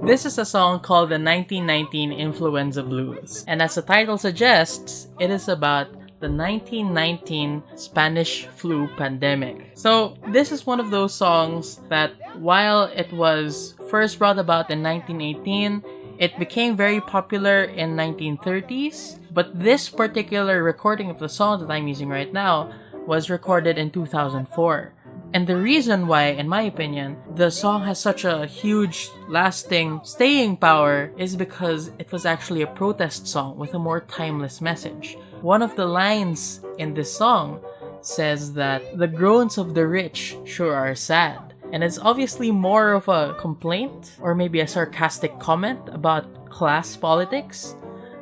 This is a song called the 1919 Influenza Blues, and as the title suggests, it is about the 1919 Spanish flu pandemic. So, this is one of those songs that, while it was first brought about in 1918, it became very popular in 1930s, but this particular recording of the song that I'm using right now was recorded in 2004. And the reason why, in my opinion, the song has such a huge, lasting, staying power is because it was actually a protest song with a more timeless message. One of the lines in this song says that the groans of the rich sure are sad. And it's obviously more of a complaint or maybe a sarcastic comment about class politics,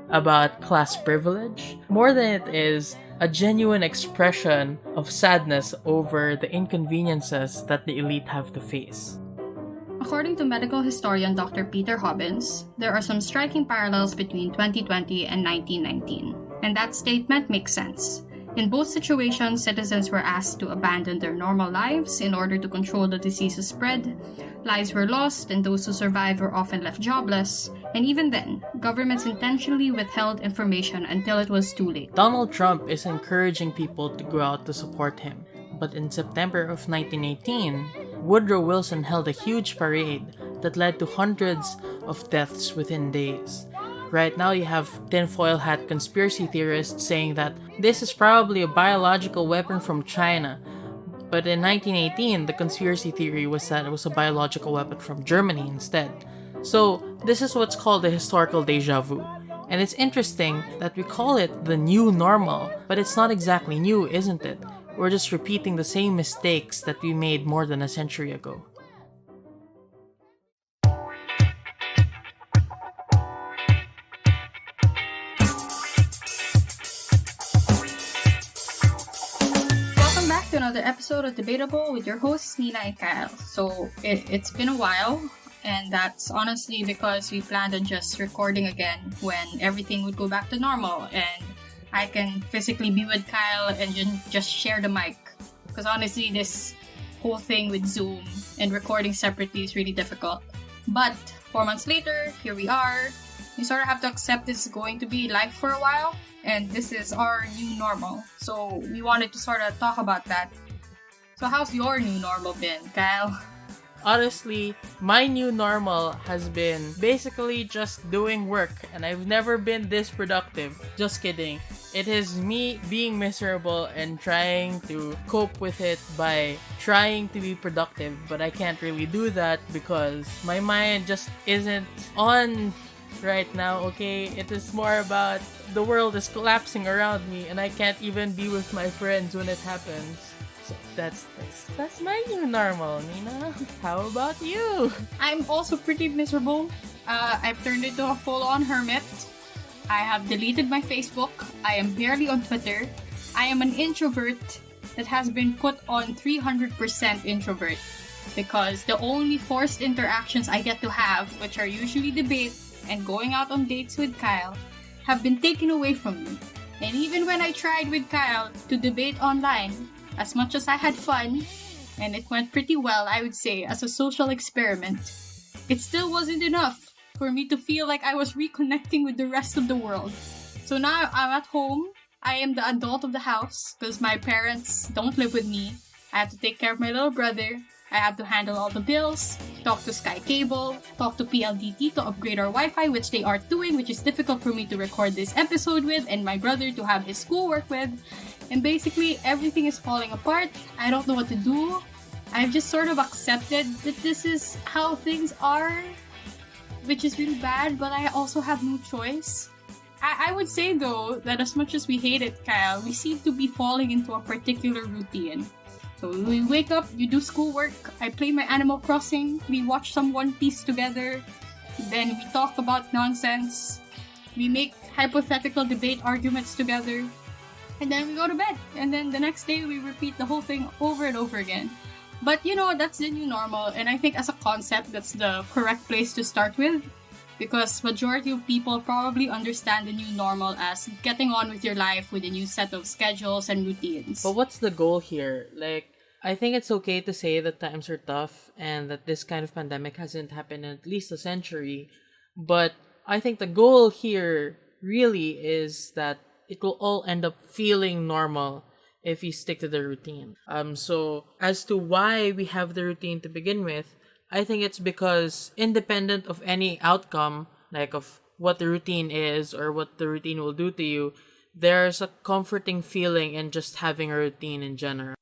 about class privilege, more than it is a genuine expression of sadness over the inconveniences that the elite have to face. According to medical historian Dr. Peter Hobbins, there are some striking parallels between 2020 and 1919, and that statement makes sense. In both situations, citizens were asked to abandon their normal lives in order to control the disease's spread. Lives were lost, and those who survived were often left jobless. And even then, governments intentionally withheld information until it was too late. Donald Trump is encouraging people to go out to support him. But in September of 1918, Woodrow Wilson held a huge parade that led to hundreds of deaths within days. Right now, you have tinfoil hat conspiracy theorists saying that this is probably a biological weapon from China. But in 1918, the conspiracy theory was that it was a biological weapon from Germany instead. So, this is what's called the historical deja vu. And it's interesting that we call it the new normal, but it's not exactly new, isn't it? We're just repeating the same mistakes that we made more than a century ago. Another episode of Debatable with your hosts Nina and Kyle. So it's been a while, and that's honestly because we planned on just recording again when everything would go back to normal and I can physically be with Kyle and just share the mic. Because honestly, this whole thing with Zoom and recording separately is really difficult. But 4 months later, here we are. You sort of have to accept this is going to be life for a while. And this is our new normal. So we wanted to sort of talk about that. So how's your new normal been, Kyle? Honestly, my new normal has been basically just doing work, and I've never been this productive. Just kidding. It is me being miserable and trying to cope with it by trying to be productive, but I can't really do that because my mind just isn't on right now, okay? It is more about the world is collapsing around me and I can't even be with my friends when it happens. So that's my new normal, Nina. How about you? I'm also pretty miserable. I've turned into a full-on hermit. I have deleted my Facebook. I am barely on Twitter. I am an introvert that has been put on 300% introvert because the only forced interactions I get to have, which are usually debate and going out on dates with Kyle, have been taken away from me. And even when I tried with Kyle to debate online, as much as I had fun, and it went pretty well, I would say, as a social experiment, it still wasn't enough for me to feel like I was reconnecting with the rest of the world. So now I'm at home. I am the adult of the house because my parents don't live with me. I have to take care of my little brother. I have to handle all the bills, talk to Sky Cable, talk to PLDT to upgrade our Wi-Fi, which they are doing, which is difficult for me to record this episode with, and my brother to have his schoolwork with. And basically, everything is falling apart. I don't know what to do. I've just sort of accepted that this is how things are, which is really bad, but I also have no choice. I would say, though, that as much as we hate it, Kyle, we seem to be falling into a particular routine. So we wake up, you do schoolwork, I play my Animal Crossing, we watch some One Piece together, then we talk about nonsense, we make hypothetical debate arguments together, and then we go to bed. And then the next day we repeat the whole thing over and over again. But you know, that's the new normal, and I think as a concept, that's the correct place to start with. Because majority of people probably understand the new normal as getting on with your life with a new set of schedules and routines. But what's the goal here? Like, I think it's okay to say that times are tough and that this kind of pandemic hasn't happened in at least a century. But I think the goal here really is that it will all end up feeling normal if you stick to the routine. So as to why we have the routine to begin with, I think it's because independent of any outcome, like of what the routine is or what the routine will do to you, there's a comforting feeling in just having a routine in general.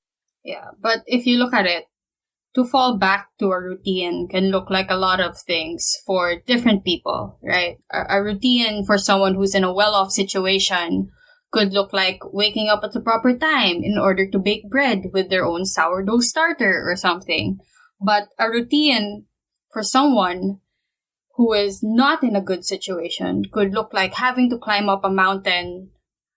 Yeah, but if you look at it, to fall back to a routine can look like a lot of things for different people, right? A routine for someone who's in a well-off situation could look like waking up at the proper time in order to bake bread with their own sourdough starter or something. But a routine for someone who is not in a good situation could look like having to climb up a mountain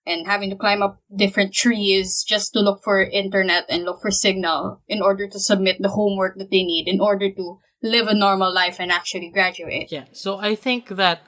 and having to climb up different trees just to look for internet and look for signal in order to submit the homework that they need in order to live a normal life and actually graduate. Yeah, so I think that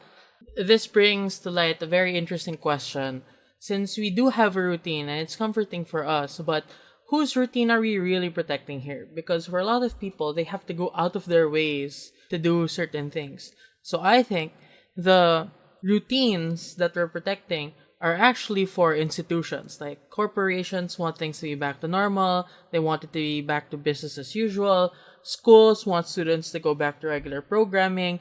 this brings to light a very interesting question. Since we do have a routine and it's comforting for us, but whose routine are we really protecting here? Because for a lot of people, they have to go out of their ways to do certain things. So I think the routines that we're protecting are actually for institutions. Like corporations want things to be back to normal, they want it to be back to business as usual. Schools want students to go back to regular programming.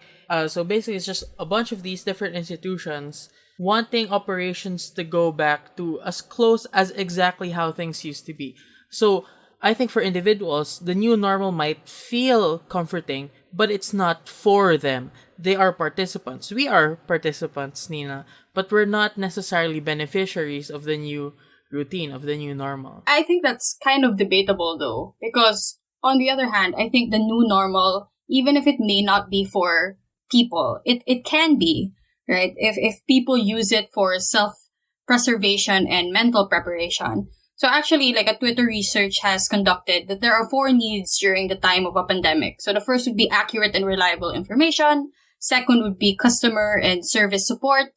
So basically, it's just a bunch of these different institutions wanting operations to go back to as close as exactly how things used to be. So I think for individuals, the new normal might feel comforting, but it's not for them. They are participants. We are participants, Nina, but we're not necessarily beneficiaries of the new routine, of the new normal. I think that's kind of debatable though, because on the other hand, I think the new normal, even if it may not be for people, it can be, right? If people use it for self-preservation and mental preparation. So actually, like a Twitter research has conducted that there are 4 needs during the time of a pandemic. So the first would be accurate and reliable information. Second would be customer and service support.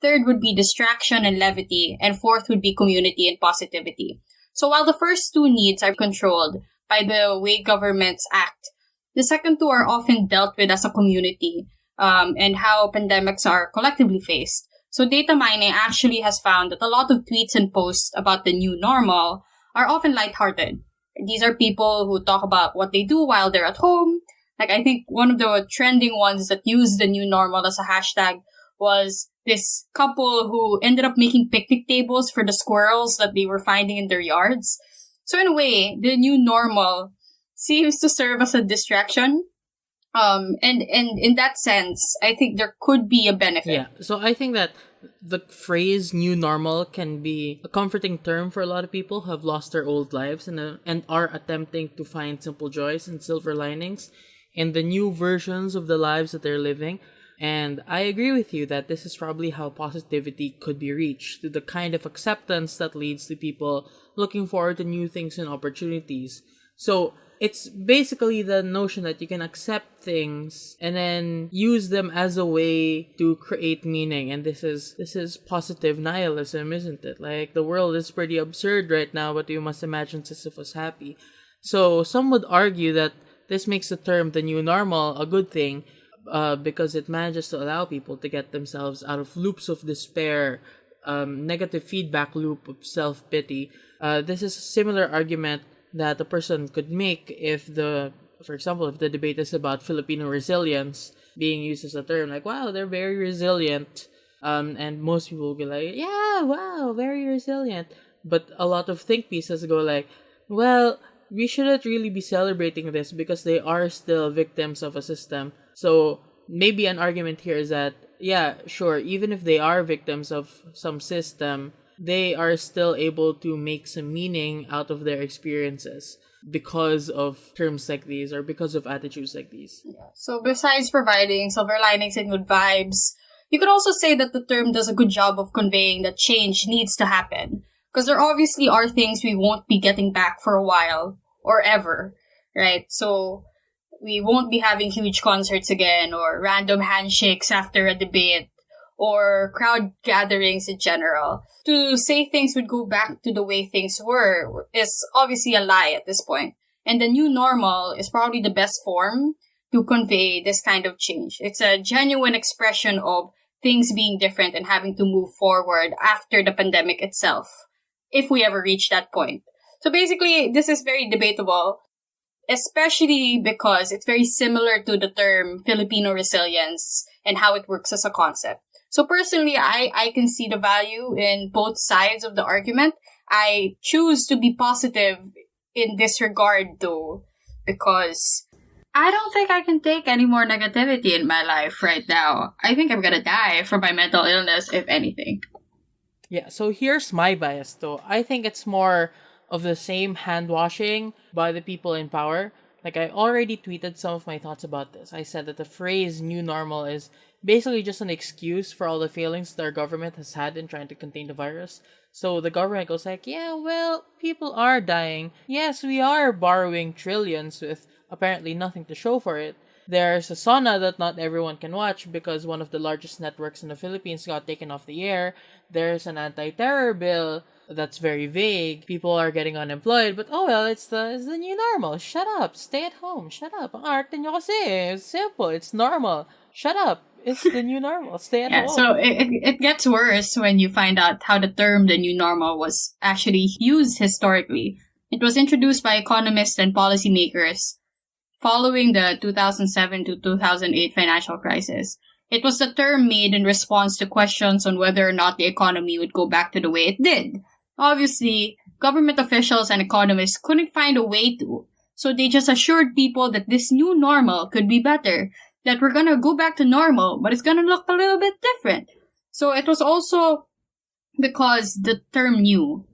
Third would be distraction and levity. And fourth would be community and positivity. So while the first 2 needs are controlled by the way governments act, the second 2 are often dealt with as a community, and how pandemics are collectively faced. So data mining actually has found that a lot of tweets and posts about the new normal are often lighthearted. These are people who talk about what they do while they're at home. Like I think one of the trending ones that used the new normal as a hashtag was this couple who ended up making picnic tables for the squirrels that they were finding in their yards. So in a way, the new normal seems to serve as a distraction. And in that sense, I think there could be a benefit. Yeah, so I think that the phrase new normal can be a comforting term for a lot of people who have lost their old lives and are attempting to find simple joys and silver linings in the new versions of the lives that they're living. And I agree with you that this is probably how positivity could be reached, through the kind of acceptance that leads to people looking forward to new things and opportunities. So it's basically the notion that you can accept things and then use them as a way to create meaning. And this is positive nihilism, isn't it? Like, the world is pretty absurd right now, but you must imagine Sisyphus happy. So some would argue that this makes the term the new normal a good thing, because it manages to allow people to get themselves out of loops of despair, negative feedback loop of self-pity. This is a similar argument that a person could make for example, if the debate is about Filipino resilience being used as a term, like, wow, they're very resilient. And most people will be like, yeah, wow, very resilient. But a lot of think pieces go like, well, we shouldn't really be celebrating this because they are still victims of a system. So maybe an argument here is that, yeah, sure, even if they are victims of some system, they are still able to make some meaning out of their experiences because of terms like these or because of attitudes like these. Yeah. So besides providing silver linings and good vibes, you could also say that the term does a good job of conveying that change needs to happen. Because there obviously are things we won't be getting back for a while or ever, right? So we won't be having huge concerts again or random handshakes after a debate or crowd gatherings in general. To say things would go back to the way things were is obviously a lie at this point. And the new normal is probably the best form to convey this kind of change. It's a genuine expression of things being different and having to move forward after the pandemic itself, if we ever reach that point. So basically, this is very debatable, especially because it's very similar to the term Filipino resilience and how it works as a concept. So personally, I can see the value in both sides of the argument. I choose to be positive in this regard though, because I don't think I can take any more negativity in my life right now. I think I'm gonna die from my mental illness, if anything. Yeah, so here's my bias though. I think it's more of the same hand washing by the people in power. Like, I already tweeted some of my thoughts about this. I said that the phrase new normal is basically just an excuse for all the failings that our government has had in trying to contain the virus. So the government goes like, yeah, well, people are dying. Yes, we are borrowing trillions with apparently nothing to show for it. There's a sauna that not everyone can watch because one of the largest networks in the Philippines got taken off the air. There's an anti-terror bill that's very vague. People are getting unemployed, but oh well, it's the new normal. Shut up. Stay at home. Shut up. Ang arte nyo kasi. It's simple. It's normal. Shut up. It's the new normal. Stay at Yeah, home. so it gets worse when you find out how the term the new normal was actually used historically. It was introduced by economists and policymakers following the 2007 to 2008 financial crisis. It was the term made in response to questions on whether or not the economy would go back to the way it did. Obviously, government officials and economists couldn't find a way to, so they just assured people that this new normal could be better, that we're gonna go back to normal, but it's gonna look a little bit different. So it was also because the term new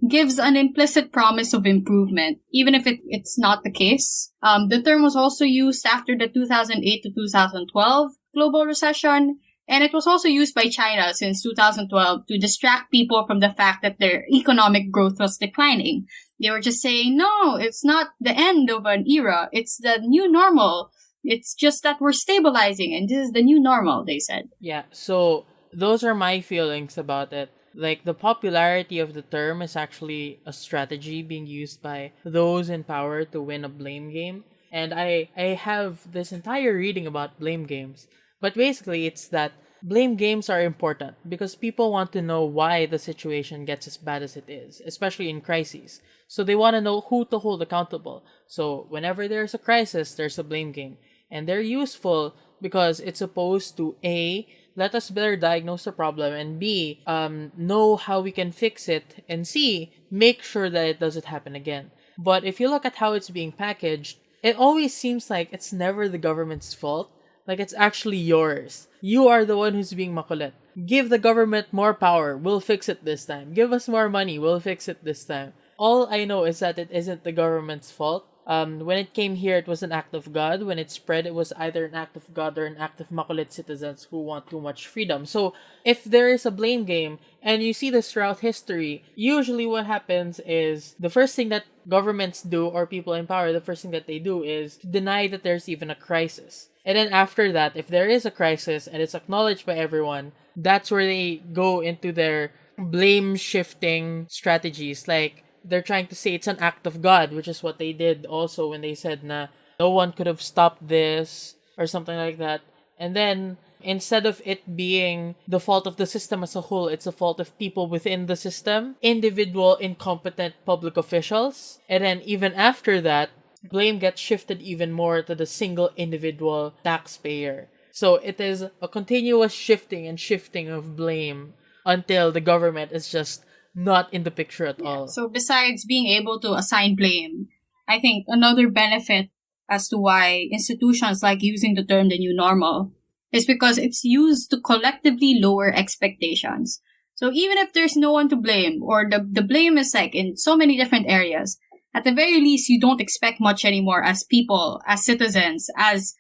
gives an implicit promise of improvement, even if it's not the case. The term was also used after the 2008 to 2012 global recession, and it was also used by China since 2012 to distract people from the fact that their economic growth was declining. They were just saying, no, it's not the end of an era, it's the new normal. It's just that we're stabilizing, and this is the new normal, they said. Yeah, so those are my feelings about it. Like, the popularity of the term is actually a strategy being used by those in power to win a blame game. And I have this entire reading about blame games. But basically, it's that blame games are important because people want to know why the situation gets as bad as it is, especially in crises. So they want to know who to hold accountable. So whenever there's a crisis, there's a blame game. And they're useful because it's supposed to A, let us better diagnose the problem, and B, know how we can fix it, and C, make sure that it doesn't happen again. But if you look at how it's being packaged, it always seems like it's never the government's fault. Like, it's actually yours. You are the one who's being makulit. Give the government more power. We'll fix it this time. Give us more money. We'll fix it this time. All I know is that it isn't the government's fault. When it came here, it was an act of God. When it spread, it was either an act of God or an act of makulit citizens who want too much freedom. So, if there is a blame game, and you see this throughout history, usually what happens is the first thing that governments do, or people in power, the first thing that they do is to deny that there's even a crisis. And then after that, if there is a crisis and it's acknowledged by everyone, that's where they go into their blame shifting strategies. Like, they're trying to say it's an act of God, which is what they did also when they said na no one could have stopped this or something like that. And then instead of it being the fault of the system as a whole, it's the fault of people within the system, individual incompetent public officials. And then even after that, blame gets shifted even more to the single individual taxpayer. So it is a continuous shifting and shifting of blame until the government is just not in the picture at all. So besides being able to assign blame, I think another benefit as to why institutions like using the term the new normal is because it's used to collectively lower expectations. So even if there's no one to blame, or the blame is like in so many different areas, at the very least you don't expect much anymore as people, as citizens, as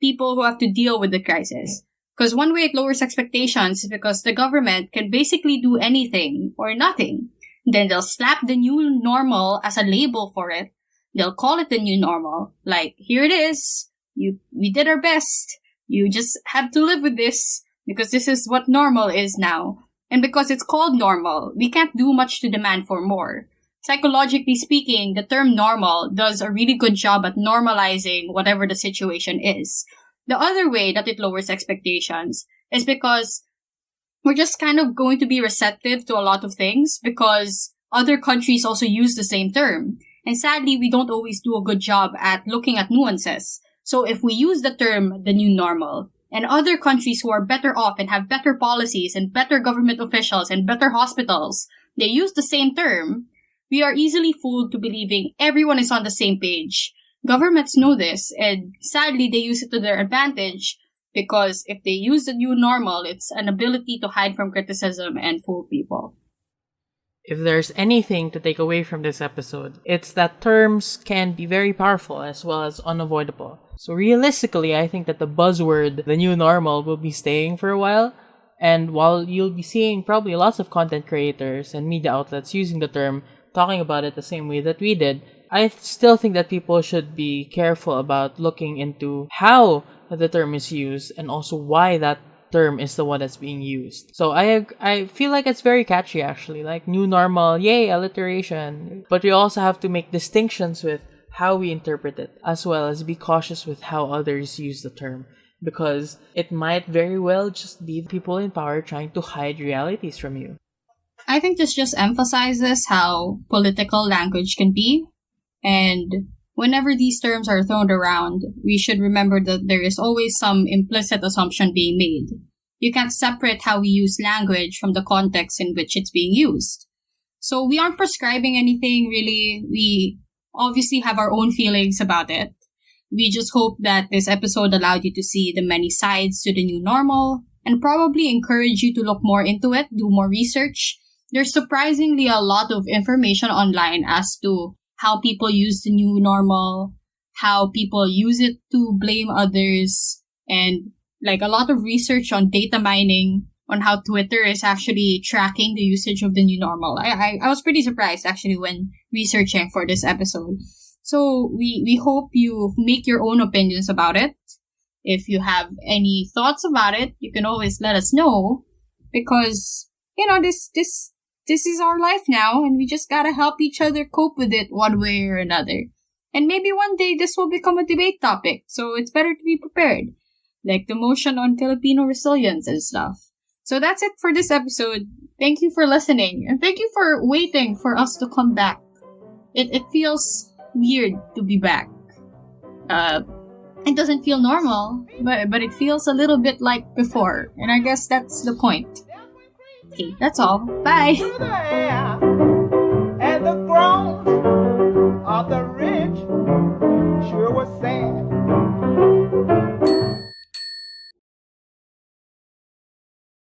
people who have to deal with the crisis. Because one way it lowers expectations is because the government can basically do anything or nothing. Then they'll slap the new normal as a label for it. They'll call it the new normal. Like, here it is. We did our best. You just have to live with this because this is what normal is now. And because it's called normal, we can't do much to demand for more. psychologically speaking, the term normal does a really good job at normalizing whatever the situation is. The other way that it lowers expectations is because we're just kind of going to be receptive to a lot of things because other countries also use the same term. And sadly, we don't always do a good job at looking at nuances. So if we use the term the new normal, and other countries who are better off and have better policies and better government officials and better hospitals, they use the same term, we are easily fooled to believing everyone is on the same page. Governments know this, and sadly they use it to their advantage because if they use the new normal, it's an ability to hide from criticism and fool people. If there's anything to take away from this episode, it's that terms can be very powerful as well as unavoidable. So realistically, I think that the buzzword, the new normal, will be staying for a while. And while you'll be seeing probably lots of content creators and media outlets using the term, talking about it the same way that we did, I still think that people should be careful about looking into how the term is used and also why that term is the one that's being used. So I feel like it's very catchy actually, like new normal, yay, alliteration. But we also have to make distinctions with how we interpret it, as well as be cautious with how others use the term, because it might very well just be people in power trying to hide realities from you. I think this just emphasizes how political language can be, and whenever these terms are thrown around, we should remember that there is always some implicit assumption being made. You can't separate how we use language from the context in which it's being used. So we aren't prescribing anything really. We obviously have our own feelings about it. We just hope that this episode allowed you to see the many sides to the new normal and probably encourage you to look more into it, do more research. There's surprisingly a lot of information online as to how people use the new normal, how people use it to blame others, and like a lot of research on data mining, on how Twitter is actually tracking the usage of the new normal. I was pretty surprised actually when researching for this episode. So we hope you make your own opinions about it. If you have any thoughts about it, you can always let us know because, you know, this is our life now and we just gotta help each other cope with it one way or another. And maybe one day this will become a debate topic, so it's better to be prepared. Like the motion on Filipino resilience and stuff. So that's it for this episode. Thank you for listening and thank you for waiting for us to come back. It feels weird to be back. It doesn't feel normal, but it feels a little bit like before. And I guess that's the point. Okay, that's all. Bye! And the thrones of the rich sure was sad.